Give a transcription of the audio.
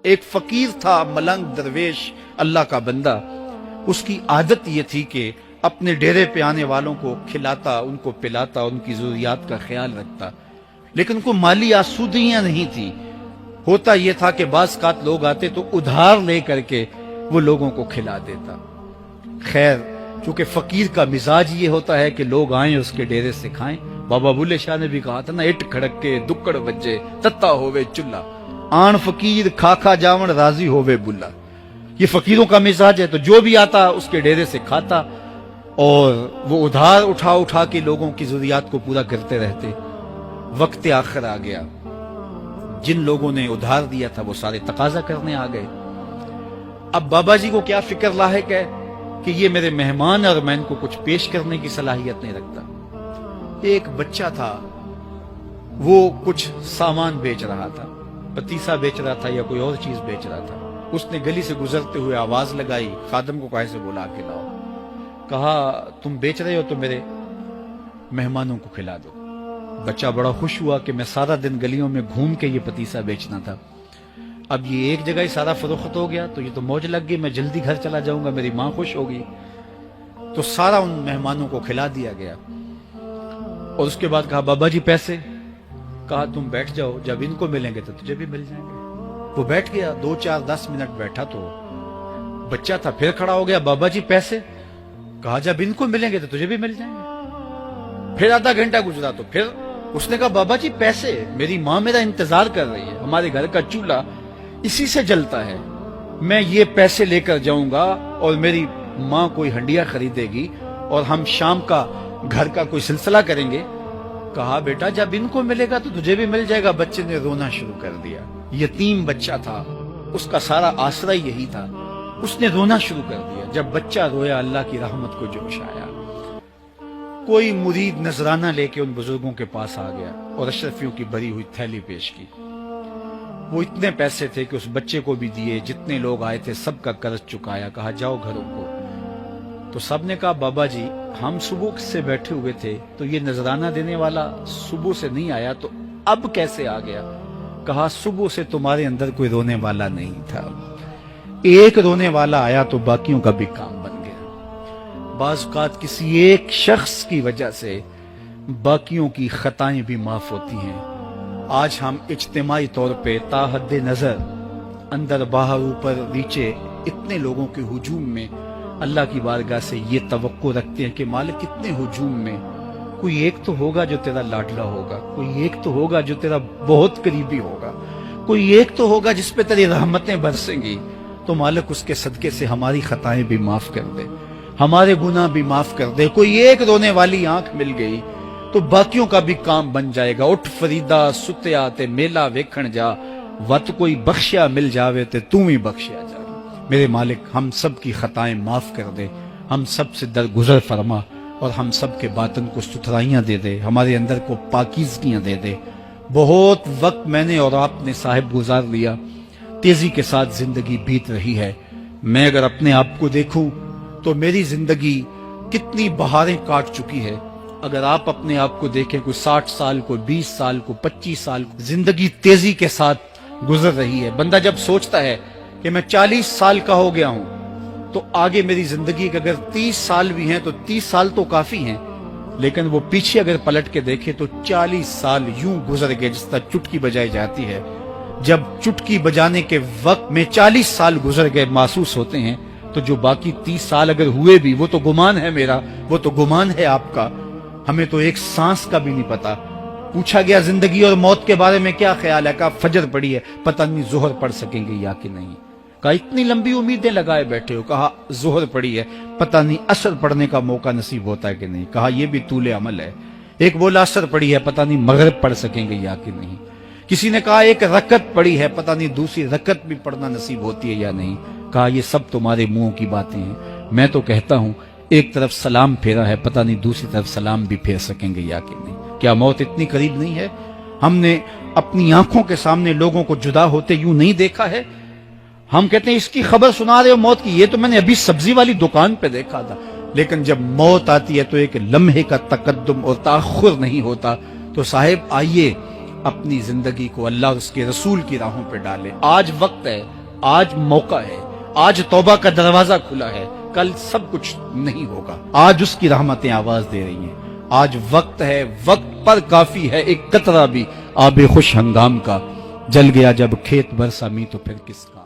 ایک فقیر تھا، ملنگ درویش، اللہ کا بندہ. اس کی عادت یہ تھی کہ اپنے ڈیرے پہ آنے والوں کو کھلاتا، ان کو پلاتا، ان کی ضروریات کا خیال رکھتا، لیکن کو مالی آسودگیاں نہیں تھی. ہوتا یہ تھا کہ بعض اوقات لوگ آتے تو ادھار لے کر کے وہ لوگوں کو کھلا دیتا. خیر، چونکہ فقیر کا مزاج یہ ہوتا ہے کہ لوگ آئیں اس کے ڈیرے سے کھائیں. بابا بلے شاہ نے بھی کہا تھا نا، اٹ کھڑک کے دکڑ بجے تتا ہووے چلا، آن فقیر کھا کھا جاون راضی ہووے بلا. یہ فقیروں کا مزاج ہے. تو جو بھی آتا اس کے ڈیرے سے کھاتا اور وہ ادھار اٹھا اٹھا کے لوگوں کی ضروریات کو پورا کرتے رہتے. وقت آخر آ گیا، جن لوگوں نے ادھار دیا تھا وہ سارے تقاضا کرنے آ گئے. اب بابا جی کو کیا فکر لاحق ہے کہ یہ میرے مہمان اور میں ان کو کچھ پیش کرنے کی صلاحیت نہیں رکھتا. ایک بچہ تھا، وہ کچھ سامان بیچ رہا تھا، پتیسا بیچ رہا تھا یا کوئی اور چیز بیچ رہا تھا. اس نے گلی سے گزرتے ہوئے آواز لگائی، خادم کو کہے سے بلا کے لاؤ. کہا تم بیچ رہے ہو تو میرے مہمانوں کو کھلا دو. بچہ بڑا خوش ہوا کہ میں سارا دن گلیوں میں گھوم کے یہ پتیسا بیچنا تھا، اب یہ ایک جگہ ہی سارا فروخت ہو گیا تو یہ تو موج لگ گئی، میں جلدی گھر چلا جاؤں گا، میری ماں خوش ہوگی. تو سارا ان مہمانوں کو کھلا دیا گیا. اور اس کے بعد کہا بابا جی پیسے؟ کہا تم بیٹھ جاؤ، جب ان کو ملیں گے تو تجھے بھی مل جائیں گے. وہ بیٹھ گیا، 2 4 10 منٹ بیٹھا تو بچہ تھا، پھر کھڑا ہو گیا، بابا جی پیسے؟ کہا جب ان کو ملیں گے تو تجھے بھی مل جائیں گے. پھر آدھا گھنٹہ گزرا تو پھر اس نے کہا بابا جی پیسے؟ میری ماں میرا انتظار کر رہی ہے، ہمارے گھر کا چولہا اسی سے جلتا ہے، میں یہ پیسے لے کر جاؤں گا اور میری ماں کوئی ہنڈیا خریدے گی اور ہم شام کا گھر کا کوئی سلسلہ کریں گے. کہا بیٹا جب ان کو ملے گا تو تجھے بھی مل جائے گا. بچے نے رونا شروع کر دیا. یتیم بچہ تھا، اس کا سارا آسرا یہی تھا. اس نے رونا شروع کر دیا. جب بچہ رویا اللہ کی رحمت کو جوش آیا. کوئی مرید نذرانہ لے کے ان بزرگوں کے پاس آ گیا اور اشرفیوں کی بھری ہوئی تھیلی پیش کی. وہ اتنے پیسے تھے کہ اس بچے کو بھی دیے، جتنے لوگ آئے تھے سب کا قرض چکایا. کہا جاؤ گھروں کو. تو سب نے کہا بابا جی ہم صبح سے بیٹھے ہوئے تھے تو یہ نذرانہ دینے والا صبح سے نہیں آیا تو اب کیسے آ گیا؟ کہا صبح سے تمہارے اندر کوئی رونے والا نہیں تھا، ایک رونے والا آیا تو باقیوں کا بھی کام بن گیا. بعض اوقات کسی ایک شخص کی وجہ سے باقیوں کی خطائیں بھی معاف ہوتی ہیں. آج ہم اجتماعی طور پہ تا حد نظر اندر باہر اوپر نیچے اتنے لوگوں کے ہجوم میں اللہ کی بارگاہ سے یہ توقع رکھتے ہیں کہ مالک اتنے ہجوم میں کوئی ایک تو ہوگا جو تیرا لاڈلا ہوگا، کوئی ایک تو ہوگا جو تیرا بہت قریبی ہوگا، کوئی ایک تو ہوگا جس پہ تیری رحمتیں برسیں گی. تو مالک اس کے صدقے سے ہماری خطائیں بھی معاف کر دے، ہمارے گناہ بھی معاف کر دے. کوئی ایک رونے والی آنکھ مل گئی تو باقیوں کا بھی کام بن جائے گا. اٹھ فریدا ستیا تے میلہ ویکھن جا، وت کوئی بخشیا مل جاوے تے توں ہی بخشیا جا. میرے مالک ہم سب کی خطائیں معاف کر دے، ہم سب سے درگزر فرما اور ہم سب کے باطن کو ستھرائیاں دے دے، ہمارے اندر کو پاکیزگیاں دے دے. بہت وقت میں نے اور آپ نے صاحب گزار لیا، تیزی کے ساتھ زندگی بیت رہی ہے. میں اگر اپنے آپ کو دیکھوں تو میری زندگی کتنی بہاریں کاٹ چکی ہے. اگر آپ اپنے آپ کو دیکھیں، کوئی 60 سال کو 20 سال کو 25 سال کو زندگی تیزی کے ساتھ گزر رہی ہے. بندہ جب سوچتا ہے کہ میں 40 سال کا ہو گیا ہوں تو آگے میری زندگی کے اگر 30 سال بھی ہیں تو 30 سال تو کافی ہیں، لیکن وہ پیچھے اگر پلٹ کے دیکھے تو 40 سال یوں گزر گئے جس طرح چٹکی بجائی جاتی ہے. جب چٹکی بجانے کے وقت میں 40 سال گزر گئے محسوس ہوتے ہیں تو جو باقی 30 سال اگر ہوئے بھی وہ تو گمان ہے میرا، وہ تو گمان ہے آپ کا. ہمیں تو ایک سانس کا بھی نہیں پتا. پوچھا گیا زندگی اور موت کے بارے میں کیا خیال ہے؟ کہا فجر پڑی ہے، پتہ نہیں ظہر پڑھ سکیں گے یا کہ نہیں. کہا اتنی لمبی امیدیں لگائے بیٹھے ہو. کہا ظہر پڑی ہے، پتہ نہیں عصر پڑھنے کا موقع نصیب ہوتا ہے کہ نہیں. کہا یہ بھی طول عمل ہے. ایک بولا عصر پڑی ہے، پتہ نہیں مغرب پڑھ سکیں گے یا کہ نہیں. کسی نے کہا ایک رکعت پڑی ہے، پتہ نہیں دوسری رکعت بھی پڑھنا نصیب ہوتی ہے یا نہیں. کہا یہ سب تمہارے منہوں کی باتیں ہیں. میں تو کہتا ہوں ایک طرف سلام پھیرا ہے، پتہ نہیں دوسری طرف سلام بھی پھیر سکیں گے یا کہ نہیں. کیا موت اتنی قریب نہیں ہے؟ ہم نے اپنی آنکھوں کے سامنے لوگوں کو جدا ہوتے یوں نہیں دیکھا ہے. ہم کہتے ہیں اس کی خبر سنا رہے ہو موت کی، یہ تو میں نے ابھی سبزی والی دکان پہ دیکھا تھا. لیکن جب موت آتی ہے تو ایک لمحے کا تقدم اور تاخر نہیں ہوتا. تو صاحب آئیے اپنی زندگی کو اللہ اور اس کے رسول کی راہوں پہ ڈالے. آج وقت ہے, آج موقع ہے, آج توبہ کا دروازہ کھلا ہے, کل سب کچھ نہیں ہوگا. آج اس کی رحمتیں آواز دے رہی ہیں. آج وقت ہے, وقت پر کافی ہے ایک قطرہ بھی آب خوش ہنگام کا. جل گیا جب کھیت برسا می تو پھر کس کا.